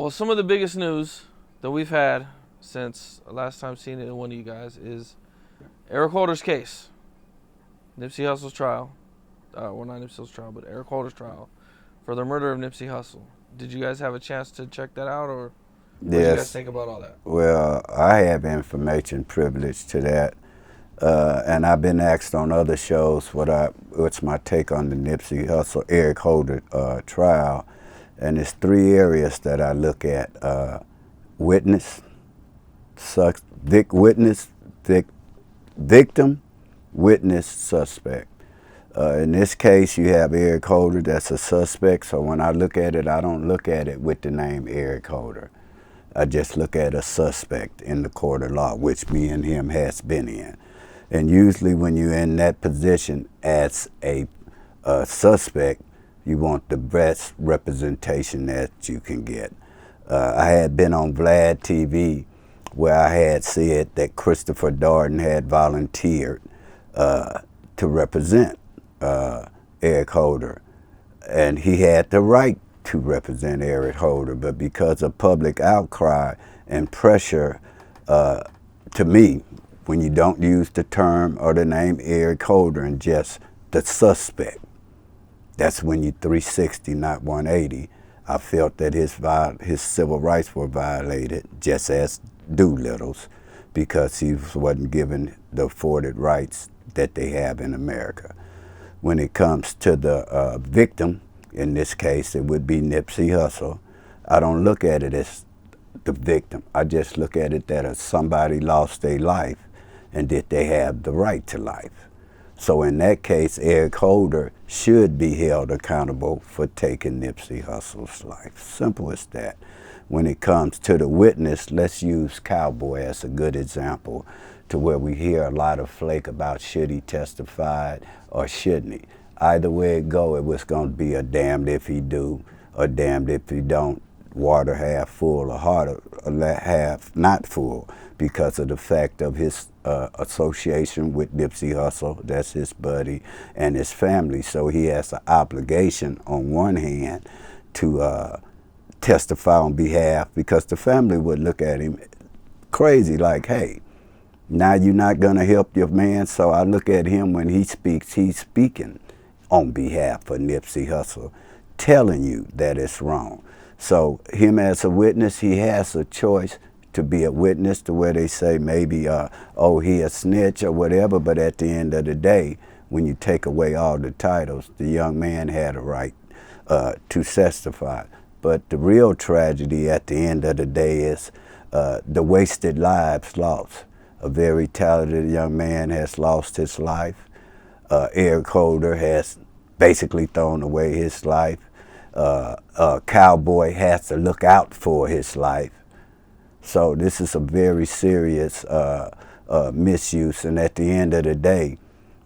Well, some of the biggest news that we've had since last time seeing it in one of you guys is Eric Holder's case, Nipsey Hussle's trial. Well, not Nipsey's trial, but Eric Holder's trial for the murder of Nipsey Hussle. Did you guys have a chance to check that out, or what did you guys think about all that? Well, I have information privilege to that, and I've been asked on other shows what's my take on the Nipsey Hussle Eric Holder trial, and it's three areas that I look at: witness, victim, witness, suspect. In this case, you have Eric Holder, that's a suspect, so when I look at it, I don't look at it with the name Eric Holder. I just look at a suspect in the court of law, which me and him has been in. And usually when you're in that position as a suspect, you want the best representation that you can get. I had been on Vlad TV where I had said that Christopher Darden had volunteered to represent Eric Holder, and he had the right to represent Eric Holder, but because of public outcry and pressure, to me, when you don't use the term or the name Eric Holder and just the suspect, that's when you 360, not 180. I felt that his civil rights were violated, just as Doolittle's, because he wasn't given the afforded rights that they have in America. When it comes to the victim, in this case, it would be Nipsey Hussle. I don't look at it as the victim. I just look at it that somebody lost their life and did they have the right to life. So in that case, Eric Holder should be held accountable for taking Nipsey Hussle's life. Simple as that. When it comes to the witness, let's use Cowboy as a good example, to where we hear a lot of flake about should he testify or shouldn't he. Either way it go, it was going to be a damned if he do or damned if he don't. Water half full or half not full, because of the fact of his association with Nipsey Hussle, that's his buddy, and his family. So he has an obligation on one hand to testify on behalf, because the family would look at him crazy like, hey, now you're not going to help your man. So I look at him when he speaks, he's speaking on behalf of Nipsey Hussle, telling you that it's wrong. So him as a witness, he has a choice to be a witness, to where they say maybe, oh, he a snitch or whatever, but at the end of the day, when you take away all the titles, the young man had a right to testify. But the real tragedy at the end of the day is the wasted lives lost. A very talented young man has lost his life. Eric Holder has basically thrown away his life. Cowboy has to look out for his life. So this is a very serious misuse, and at the end of the day,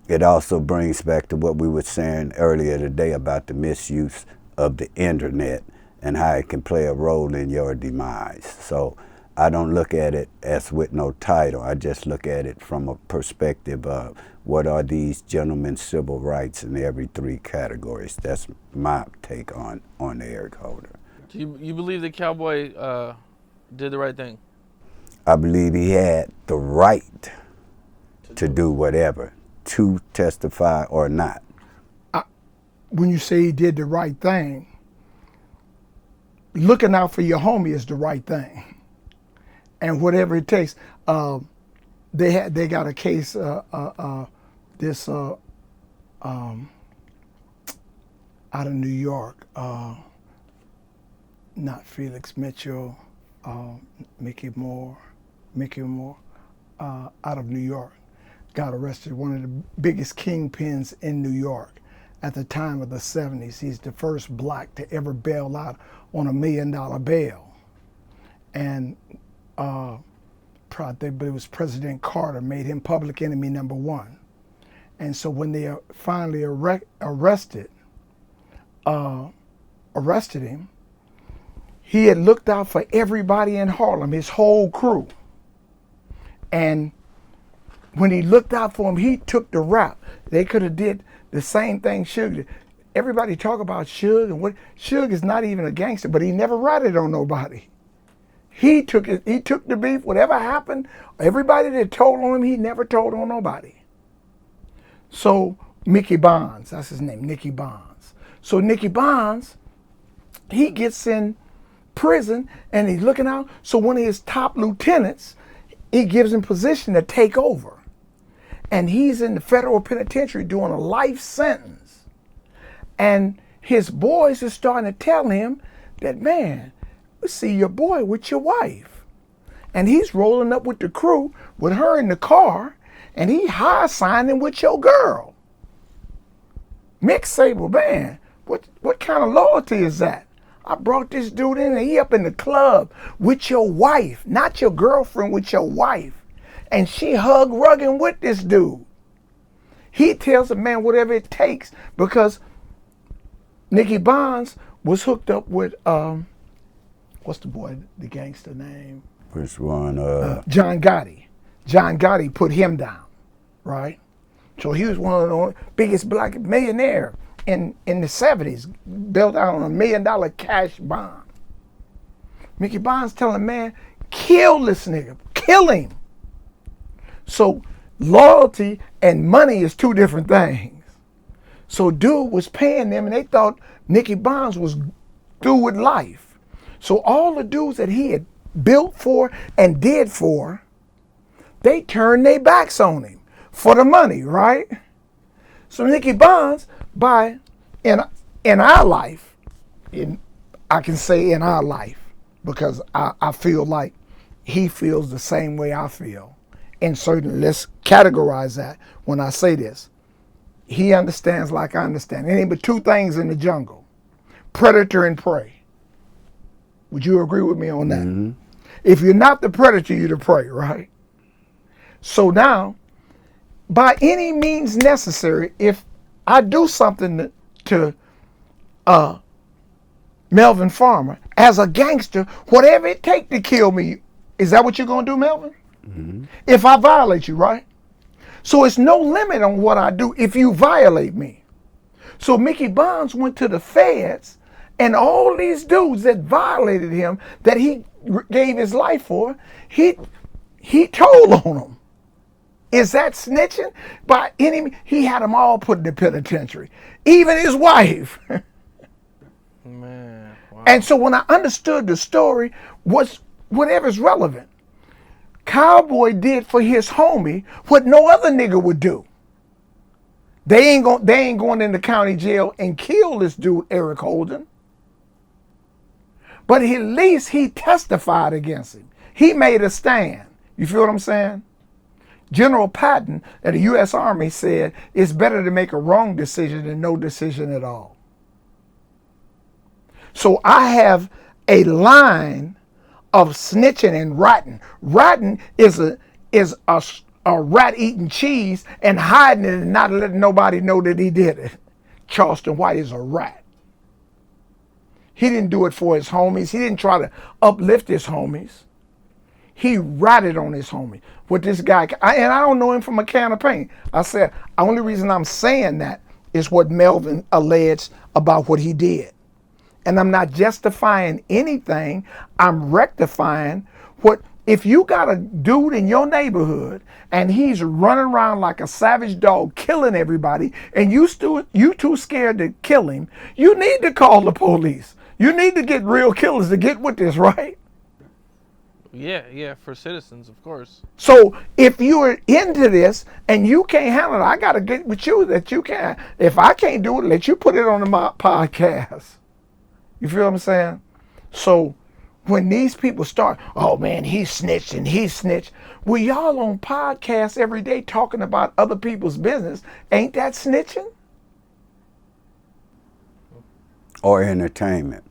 it also brings back to what we were saying earlier today about the misuse of the internet and how it can play a role in your demise. So I don't look at it as with no title. I just look at it from a perspective of what are these gentlemen's civil rights in every three categories. That's my take on Eric Holder. Do you believe the Cowboy did the right thing? I believe he had the right to do whatever, to testify or not. When you say he did the right thing, looking out for your homie is the right thing. And whatever it takes, they got a case, this out of New York, not Felix Mitchell, Mickey Moore, out of New York, got arrested. One of the biggest kingpins in New York at the time of the 70s. He's the first black to ever bail out on $1 million bail. And it was President Carter made him public enemy #1. And so when they finally arrested him, he had looked out for everybody in Harlem, his whole crew. And when he looked out for him, he took the rap. They could have did the same thing Sugar did. everybody talk about Suge and what Suge is not even a gangster, but he never ratted on nobody. He took it. He took the beef. Whatever happened, everybody that told on him, he never told on nobody. So Mickey Bonds, that's his name, Nicky Bonds. So Nicky Bonds, he gets in prison and he's looking out. So one of his top lieutenants, he gives him position to take over. And he's in the federal penitentiary doing a life sentence. And his boys are starting to tell him that, man, we see your boy with your wife. And he's rolling up with the crew, with her in the car, and he high signing with your girl. Mick say, well, man, what kind of loyalty is that? I brought this dude in and he up in the club with your wife, not your girlfriend, with your wife. And she hug rugging with this dude. He tells the man whatever it takes because Nicky Bonds was hooked up with, what's the boy, the gangster name? Which one? John Gotti. John Gotti put him down, right? So he was one of the biggest black millionaire in the 70s, built out on $1 million cash bond. Mickey Bonds telling the man, kill this nigga, kill him. So loyalty and money is two different things. So dude was paying them and they thought Nicky Bonds was through with life. So all the dudes that he had built for and did for, they turned their backs on him for the money, right? So Nicky Bonds, in our life, I can say in our life, because I feel like he feels the same way I feel. And certainly, let's categorize that when I say this. He understands like I understand. It ain't but two things in the jungle: predator and prey. Would you agree with me on that? Mm-hmm. If you're not the predator, you're the prey, right? So now, by any means necessary, if I do something to Melvin Farmer as a gangster, whatever it takes to kill me, is that what you're gonna do, Melvin? Mm-hmm. If I violate you, right? So it's no limit on what I do if you violate me. So Mickey Bonds went to the feds, and all these dudes that violated him, that he gave his life for, he told on them. Is that snitching? By any, he had them all put in the penitentiary, even his wife. Man, wow. And so when I understood the story, whatever's relevant, Cowboy did for his homie what no other nigga would do. They ain't going into county jail and kill this dude, Eric Holden. But at least he testified against him. He made a stand. You feel what I'm saying? General Patton at the U.S. Army said it's better to make a wrong decision than no decision at all. So I have a line of snitching and ratting. Ratting is a rat eating cheese and hiding it and not letting nobody know that he did it. Charleston White is a rat. He didn't do it for his homies. He didn't try to uplift his homies. He ratted on his homie. With this guy, and I don't know him from a can of paint. I said, the only reason I'm saying that is what Melvin alleged about what he did. And I'm not justifying anything. I'm rectifying what, if you got a dude in your neighborhood and he's running around like a savage dog killing everybody and you too scared to kill him, you need to call the police. You need to get real killers to get with this, right? Yeah, for citizens, of course. So if you're into this and you can't handle it, I got to get with you that you can. If I can't do it, let you put it on the podcast. You feel what I'm saying? So when these people start, oh man, he snitched and he snitched. Well, y'all on podcasts every day talking about other people's business. Ain't that snitching? Or entertainment.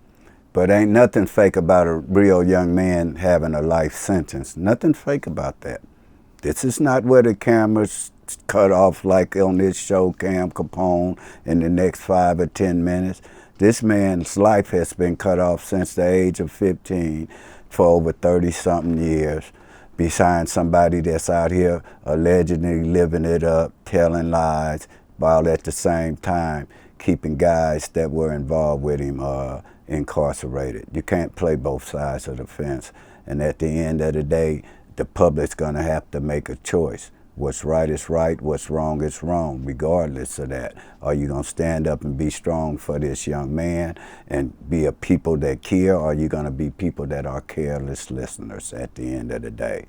But ain't nothing fake about a real young man having a life sentence. Nothing fake about that. This is not where the cameras cut off like on this show, Capone, in the next 5 or 10 minutes. This man's life has been cut off since the age of 15 for over 30-something years. Besides somebody that's out here allegedly living it up, telling lies, while at the same time keeping guys that were involved with him incarcerated. You can't play both sides of the fence. And at the end of the day, the public's gonna have to make a choice. What's right is right, what's wrong is wrong, regardless of that. Are you gonna stand up and be strong for this young man and be a people that care, or are you gonna be people that are careless listeners at the end of the day?